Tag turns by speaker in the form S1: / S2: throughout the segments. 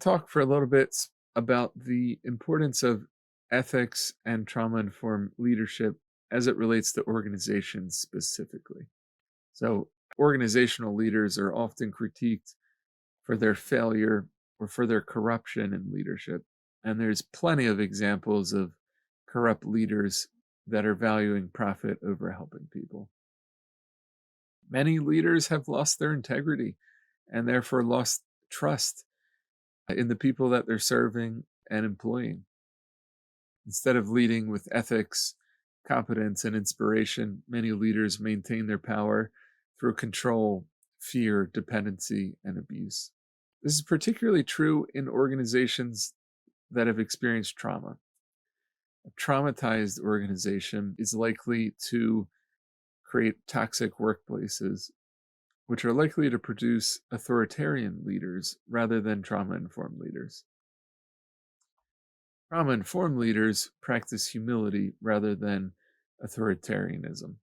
S1: talk for a little bit about the importance of ethics and trauma informed leadership as it relates to organizations specifically. So, organizational leaders are often critiqued for their failure or for their corruption in leadership. And there's plenty of examples of corrupt leaders that are valuing profit over helping people. Many leaders have lost their integrity and therefore lost trust in the people that they're serving and employing. Instead of leading with ethics, competence, and inspiration, many leaders maintain their power through control, fear, dependency, and abuse. This is particularly true in organizations that have experienced trauma. A traumatized organization is likely to create toxic workplaces, which are likely to produce authoritarian leaders rather than trauma informed leaders. Trauma informed leaders practice humility rather than authoritarianism.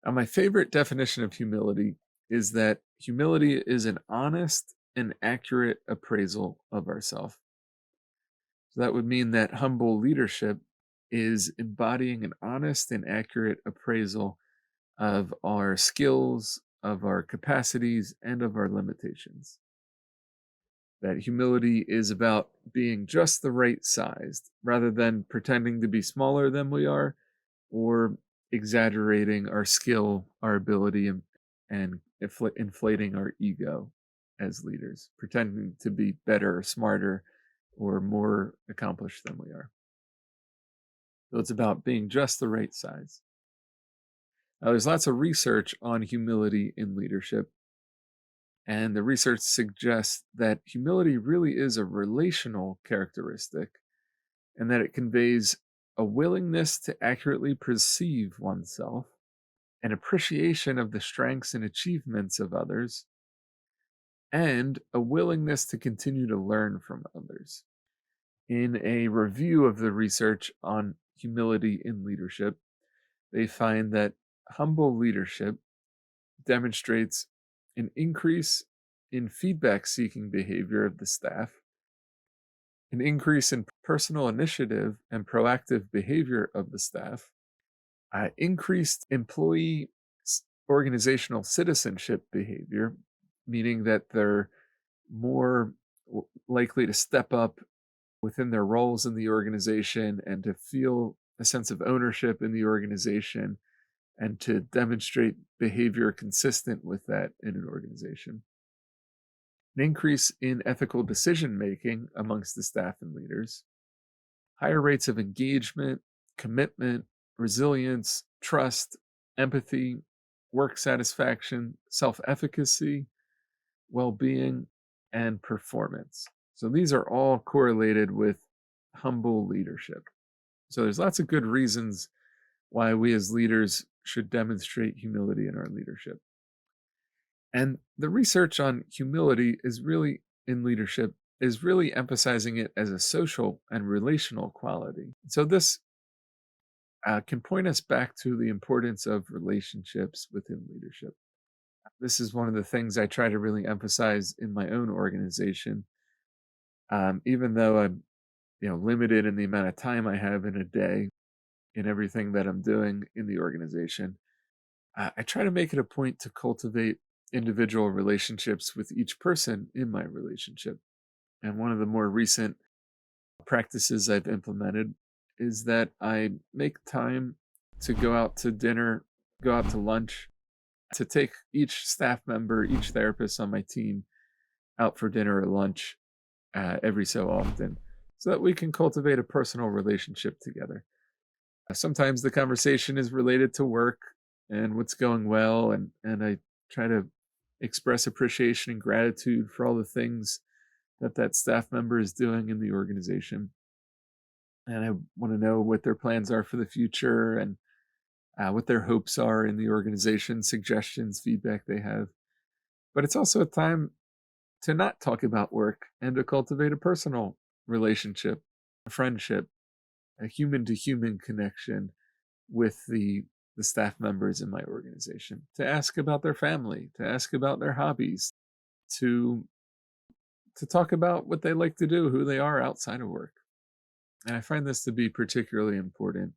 S1: Now, my favorite definition of humility is that humility is an honest and accurate appraisal of ourselves. So that would mean that humble leadership is embodying an honest and accurate appraisal of our skills, of our capacities, and of our limitations. That humility is about being just the right sized rather than pretending to be smaller than we are or exaggerating our skill, our ability, and inflating our ego as leaders, pretending to be better, smarter, or more accomplished than we are. So it's about being just the right size. Now, there's lots of research on humility in leadership, and the research suggests that humility really is a relational characteristic and that it conveys a willingness to accurately perceive oneself, an appreciation of the strengths and achievements of others, and a willingness to continue to learn from others. In a review of the research on humility in leadership, they find that humble leadership demonstrates an increase in feedback seeking behavior of the staff, an increase in personal initiative and proactive behavior of the staff, increased employee organizational citizenship behavior, meaning that they're more likely to step up within their roles in the organization and to feel a sense of ownership in the organization and to demonstrate behavior consistent with that in an organization. An increase in ethical decision making amongst the staff and leaders, higher rates of engagement, commitment, resilience, trust, empathy, work satisfaction, self efficacy, well being, and performance. So these are all correlated with humble leadership. So there's lots of good reasons why we as leaders should demonstrate humility in our leadership. And the research on humility is really in leadership is really emphasizing it as a social and relational quality. So this can point us back to the importance of relationships within leadership. This is one of the things I try to really emphasize in my own organization. Even though I'm, limited in the amount of time I have in a day in everything that I'm doing in the organization, I try to make it a point to cultivate individual relationships with each person in my relationship. And one of the more recent practices I've implemented is that I make time to go out to dinner, go out to lunch, to take each staff member, each therapist on my team out for dinner or lunch every so often so that we can cultivate a personal relationship together. Sometimes the conversation is related to work and what's going well, and I try to express appreciation and gratitude for all the things that staff member is doing in the organization. And I want to know what their plans are for the future and what their hopes are in the organization, suggestions, feedback they have. But it's also a time to not talk about work and to cultivate a personal relationship, a friendship, a human to human connection with the staff members in my organization, to ask about their family, to ask about their hobbies, to to talk about what they like to do, who they are outside of work. And I find this to be particularly important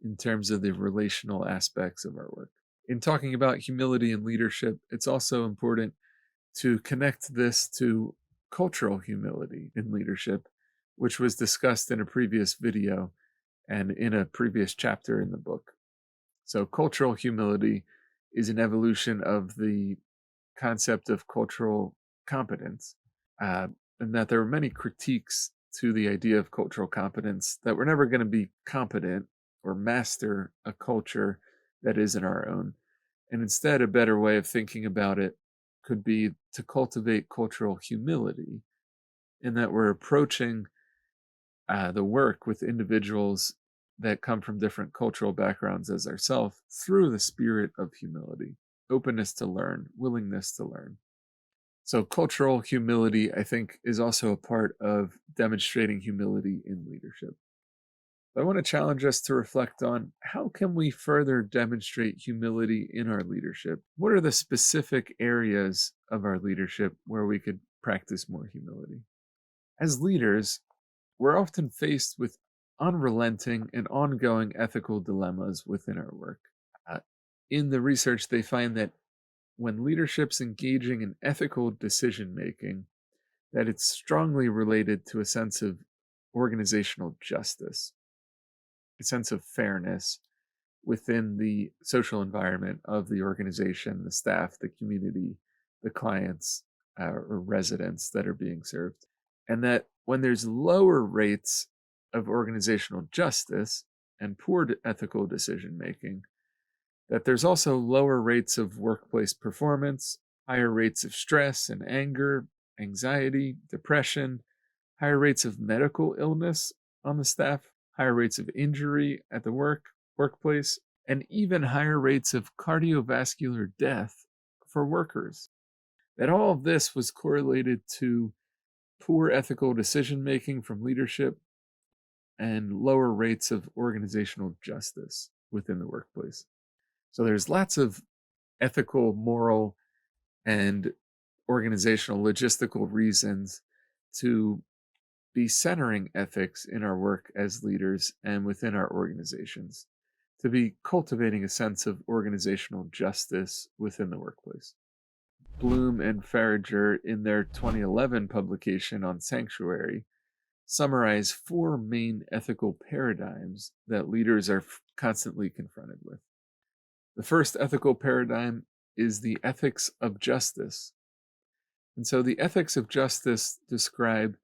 S1: in terms of the relational aspects of our work. In talking about humility and leadership, it's also important to connect this to cultural humility in leadership, which was discussed in a previous video and in a previous chapter in the book. So, cultural humility is an evolution of the concept of cultural competence, uh, and that there are many critiques to the idea of cultural competence, that we're never going to be competent or master a culture that isn't our own. And instead, a better way of thinking about it could be to cultivate cultural humility, in that we're approaching the work with individuals that come from different cultural backgrounds as ourselves through the spirit of humility, openness to learn, willingness to learn. So, cultural humility, I think, is also a part of demonstrating humility in leadership. I want to challenge us to reflect on how can we further demonstrate humility in our leadership? What are the specific areas of our leadership where we could practice more humility? As leaders, we're often faced with unrelenting and ongoing ethical dilemmas within our work. Uh, in the research, they find that when leadership's engaging in ethical decision making, that it's strongly related to a sense of organizational justice, a sense of fairness within the social environment of the organization, the staff, the community, the clients, or residents that are being served. And that when there's lower rates of organizational justice and poor ethical decision making, that there's also lower rates of workplace performance, higher rates of stress and anger, anxiety, depression, higher rates of medical illness on the staff, higher rates of injury at the workplace, and even higher rates of cardiovascular death for workers. That all of this was correlated to poor ethical decision making from leadership and lower rates of organizational justice within the workplace. So there's lots of ethical, moral, and organizational logistical reasons to be centering ethics in our work as leaders and within our organizations, to be cultivating a sense of organizational justice within the workplace. Bloom and Farrager, in their 2011 publication on sanctuary, summarize 4 main ethical paradigms that leaders are constantly confronted with. The first ethical paradigm is the ethics of justice. And so the ethics of justice describe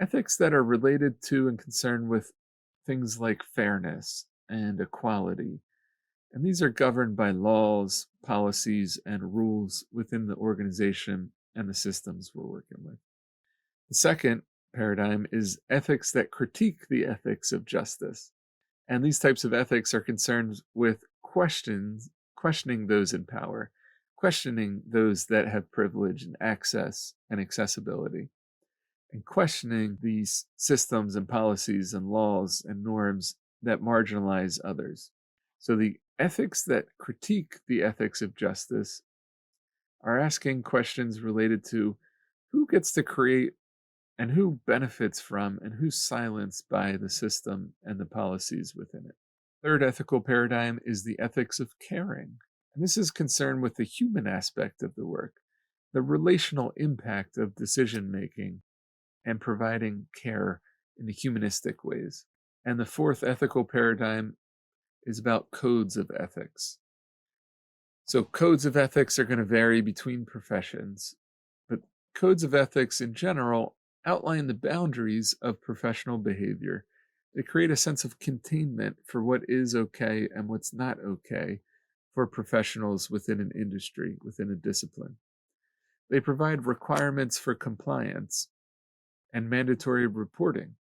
S1: ethics that are related to and concerned with things like fairness and equality. And these are governed by laws, policies, and rules within the organization and the systems we're working with. The second paradigm is ethics that critique the ethics of justice. And these types of ethics are concerned with questioning those in power, questioning those that have privilege and access and accessibility, and questioning these systems and policies and laws and norms that marginalize others. So the ethics that critique the ethics of justice are asking questions related to who gets to create and who benefits from and who's silenced by the system and the policies within it. Third ethical paradigm is the ethics of caring. And this is concerned with the human aspect of the work, the relational impact of decision making and providing care in the humanistic ways. And the fourth ethical paradigm is about codes of ethics. So codes of ethics are going to vary between professions, but codes of ethics in general outline the boundaries of professional behavior. They create a sense of containment for what is okay and what's not okay for professionals within an industry, within a discipline. They provide requirements for compliance and mandatory reporting.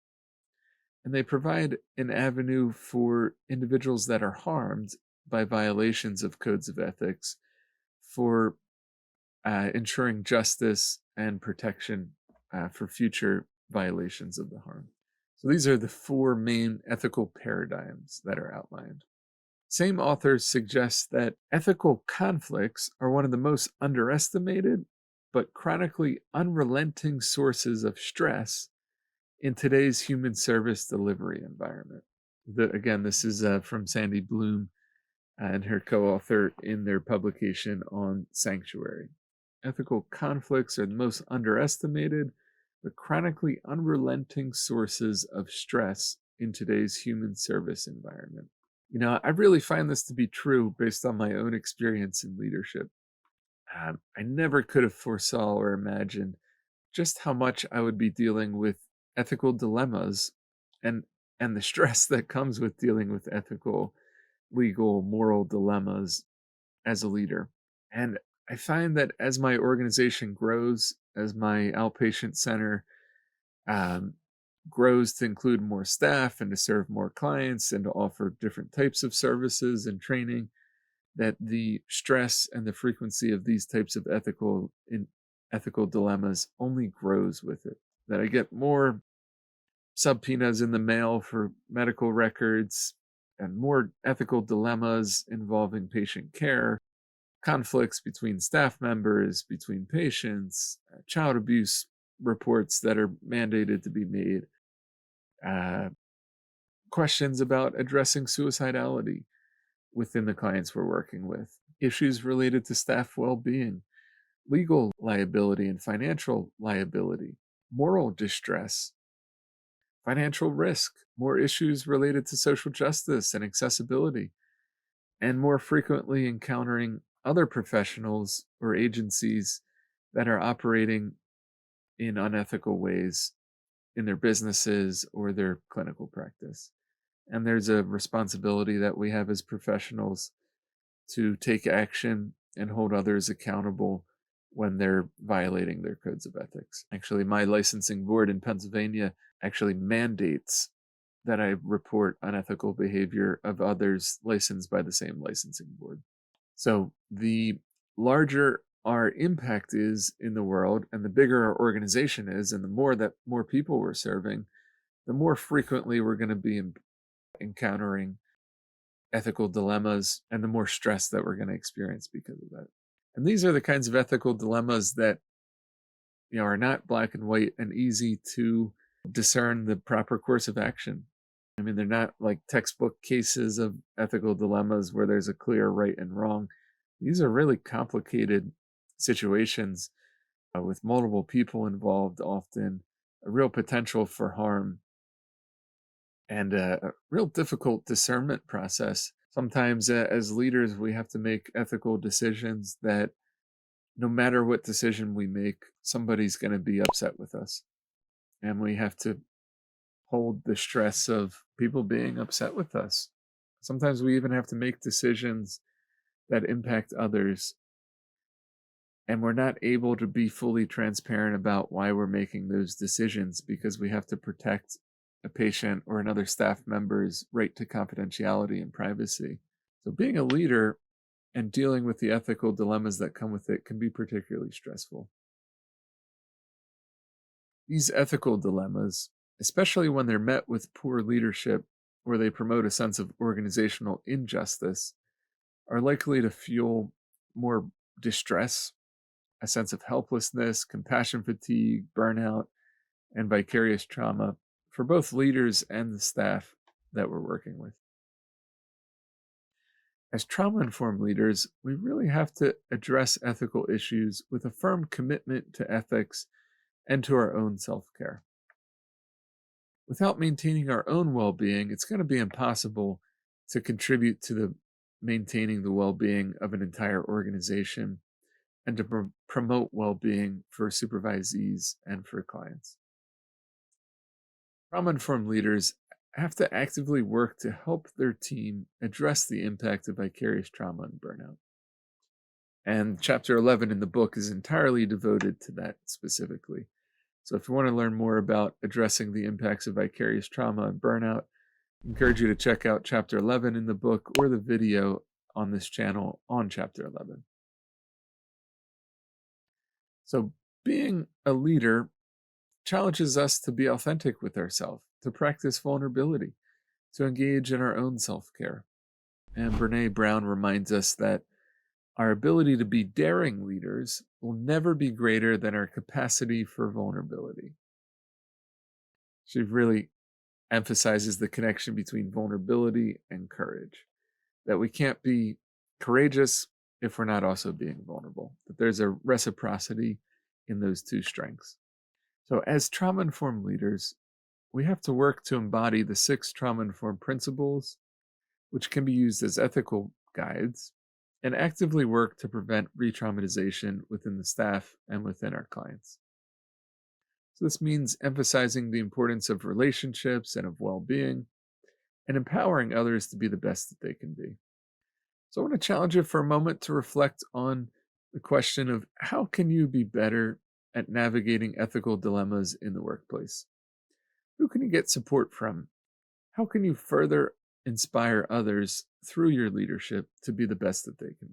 S1: And they provide an avenue for individuals that are harmed by violations of codes of ethics for ensuring justice and protection for future violations of the harm. So these are the 4 main ethical paradigms that are outlined. Same authors suggest that ethical conflicts are one of the most underestimated, but chronically unrelenting sources of stress in today's human service delivery environment. Again, this is from Sandy Bloom and her co-author in their publication on sanctuary. Ethical conflicts are the most underestimated, but chronically unrelenting sources of stress in today's human service environment. I really find this to be true based on my own experience in leadership. I never could have foresaw or imagined just how much I would be dealing with ethical dilemmas and the stress that comes with dealing with ethical, legal, moral dilemmas as a leader. And I find that as my organization grows, as my outpatient center um, grows to include more staff and to serve more clients and to offer different types of services and training, that the stress and the frequency of these types of ethical dilemmas only grows with it. That I get more subpoenas in the mail for medical records and more ethical dilemmas involving patient care, conflicts between staff members, between patients, child abuse reports that are mandated to be made, questions about addressing suicidality within the clients we're working with, issues related to staff well-being, legal liability and financial liability, moral distress, financial risk, more issues related to social justice and accessibility, and more frequently encountering other professionals or agencies that are operating in unethical ways in their businesses or their clinical practice. And there's a responsibility that we have as professionals to take action and hold others accountable when they're violating their codes of ethics. Actually, my licensing board in Pennsylvania actually mandates that I report unethical behavior of others licensed by the same licensing board. So the larger our impact is in the world and the bigger our organization is and the more people we're serving, the more frequently we're going to be encountering ethical dilemmas and the more stress that we're going to experience because of that. And these are the kinds of ethical dilemmas that are not black and white and easy to discern the proper course of action. I mean, they're not like textbook cases of ethical dilemmas where there's a clear right and wrong. These are really complicated situations with multiple people involved, often a real potential for harm and a real difficult discernment process. Sometimes as leaders, we have to make ethical decisions that no matter what decision we make, somebody's going to be upset with us. And we have to hold the stress of people being upset with us. Sometimes we even have to make decisions that impact others. And we're not able to be fully transparent about why we're making those decisions because we have to protect a patient or another staff member's right to confidentiality and privacy. So being a leader and dealing with the ethical dilemmas that come with it can be particularly stressful. These ethical dilemmas, especially when they're met with poor leadership or they promote a sense of organizational injustice, are likely to fuel more distress, a sense of helplessness, compassion fatigue, burnout, and vicarious trauma for both leaders and the staff that we're working with. As trauma-informed leaders, we really have to address ethical issues with a firm commitment to ethics and to our own self-care. Without maintaining our own well-being, it's going to be impossible to contribute to maintaining the well-being of an entire organization and to promote well-being for supervisees and for clients. Trauma-informed leaders have to actively work to help their team address the impact of vicarious trauma and burnout. And chapter 11 in the book is entirely devoted to that specifically. So if you want to learn more about addressing the impacts of vicarious trauma and burnout, I encourage you to check out chapter 11 in the book or the video on this channel on chapter 11. So being a leader challenges us to be authentic with ourselves, to practice vulnerability, to engage in our own self-care. And Brené Brown reminds us that Our ability to be daring leaders will never be greater than our capacity for vulnerability. She really emphasizes the connection between vulnerability and courage, that we can't be courageous if we're not also being vulnerable, that there's a reciprocity in those two strengths. So, as trauma informed leaders, we have to work to embody the six trauma informed principles, which can be used as ethical guides, and actively work to prevent re traumatization within the staff and within our clients. So, this means emphasizing the importance of relationships and of well being, and empowering others to be the best that they can be. So, I want to challenge you for a moment to reflect on the question of how can you be better at navigating ethical dilemmas in the workplace? Who can you get support from? How can you further inspire others through your leadership to be the best that they can